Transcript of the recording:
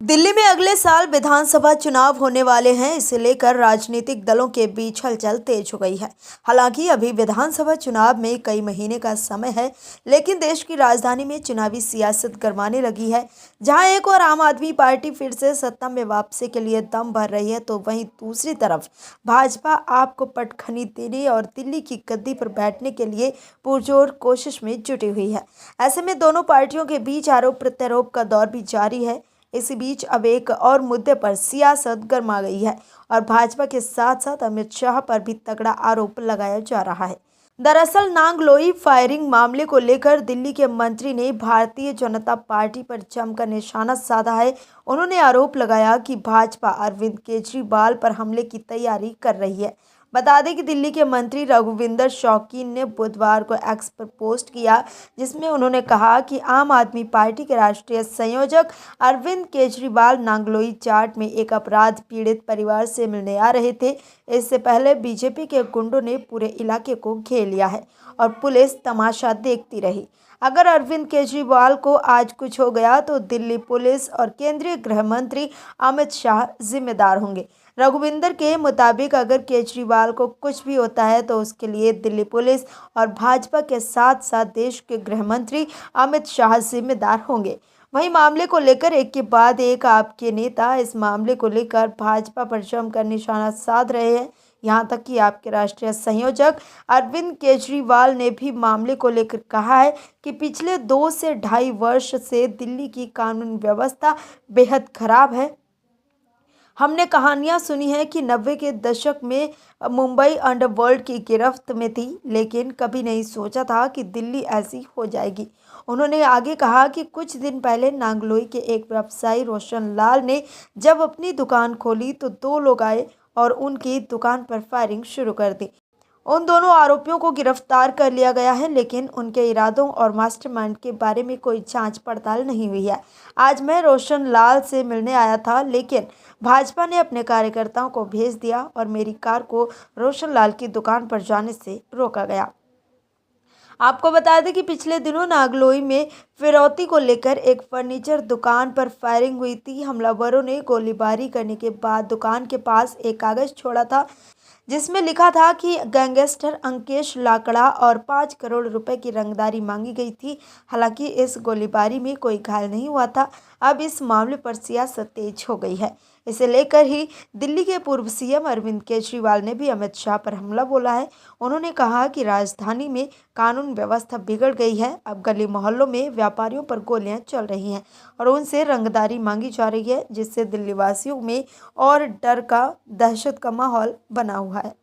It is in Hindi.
दिल्ली में अगले साल विधानसभा चुनाव होने वाले हैं। इसे लेकर राजनीतिक दलों के बीच हलचल तेज हो गई है। हालांकि अभी विधानसभा चुनाव में कई महीने का समय है, लेकिन देश की राजधानी में चुनावी सियासत गरमाने लगी है। जहां एक और आम आदमी पार्टी फिर से सत्ता में वापसी के लिए दम भर रही है, तो वहीं दूसरी तरफ भाजपा आपको पटखनी देने और दिल्ली की गद्दी पर बैठने के लिए पुरजोर कोशिश में जुटी हुई है। ऐसे में दोनों पार्टियों के बीच आरोप प्रत्यारोप का दौर भी जारी है। इसी बीच अब एक और मुद्दे पर सियासत गर्मा गई है और भाजपा के साथ साथ अमित शाह पर भी तगड़ा आरोप लगाया जा रहा है। दरअसल नांगलोई फायरिंग मामले को लेकर दिल्ली के मंत्री ने भारतीय जनता पार्टी पर जमकर निशाना साधा है। उन्होंने आरोप लगाया कि भाजपा अरविंद केजरीवाल पर हमले की तैयारी कर रही है। बता दें कि दिल्ली के मंत्री रघुविंदर शौकीन ने बुधवार को एक्स पर पोस्ट किया, जिसमें उन्होंने कहा कि आम आदमी पार्टी के राष्ट्रीय संयोजक अरविंद केजरीवाल नांगलोई जाट में एक अपराध पीड़ित परिवार से मिलने आ रहे थे। इससे पहले बीजेपी के गुंडों ने पूरे इलाके को घेर लिया है और पुलिस तमाशा देखती रही। अगर अरविंद केजरीवाल को आज कुछ हो गया तो दिल्ली पुलिस और केंद्रीय गृह मंत्री अमित शाह जिम्मेदार होंगे। रघुविंदर के मुताबिक अगर केजरीवाल को कुछ भी होता है तो उसके लिए दिल्ली पुलिस और भाजपा के साथ साथ देश के गृह मंत्री अमित शाह जिम्मेदार होंगे। वहीं मामले को लेकर एक के बाद एक आपके नेता इस मामले को लेकर भाजपा पर जमकर निशाना साध रहे हैं। यहां तक कि आपके राष्ट्रीय संयोजक अरविंद केजरीवाल ने भी मामले को लेकर कहा है कि पिछले 2 से ढाई वर्ष से दिल्ली की कानून व्यवस्था बेहद खराब है। हमने कहानियां सुनी हैं कि 90 के दशक में मुंबई अंडरवर्ल्ड की गिरफ्त में थी, लेकिन कभी नहीं सोचा था कि दिल्ली ऐसी हो जाएगी। उन्होंने आगे कहा कि कुछ दिन पहले नांगलोई के एक व्यवसायी रोशन लाल ने जब अपनी दुकान खोली तो 2 लोग आए और उनकी दुकान पर फायरिंग शुरू कर दी। उन दोनों आरोपियों को गिरफ्तार कर लिया गया है, लेकिन उनके इरादों और मास्टरमाइंड के बारे में कोई जांच पड़ताल नहीं हुई है। आज मैं रोशन लाल से मिलने आया था, लेकिन भाजपा ने अपने कार्यकर्ताओं को भेज दिया और मेरी कार को रोशन लाल की दुकान पर जाने से रोका गया। आपको बता दें कि पिछले दिनों नागलोई में फिरौती को लेकर एक फर्नीचर दुकान पर फायरिंग हुई थी। हमलावरों ने गोलीबारी करने के बाद दुकान के पास एक कागज छोड़ा था, जिसमें लिखा था कि गैंगस्टर अंकेश लाकड़ा और 5 करोड़ रुपए की रंगदारी मांगी गई थी। हालांकि इस गोलीबारी में कोई घायल नहीं हुआ था। अब इस मामले पर सियासत तेज हो गई है। इसे लेकर ही दिल्ली के पूर्व सीएम अरविंद केजरीवाल ने भी अमित शाह पर हमला बोला है। उन्होंने कहा कि राजधानी में कानून व्यवस्था बिगड़ गई है। अब गली मोहल्लों में व्यापारियों पर गोलियां चल रही हैं और उनसे रंगदारी मांगी जा रही है, जिससे दिल्ली वासियों में और डर का, दहशत का माहौल बना हुआ है।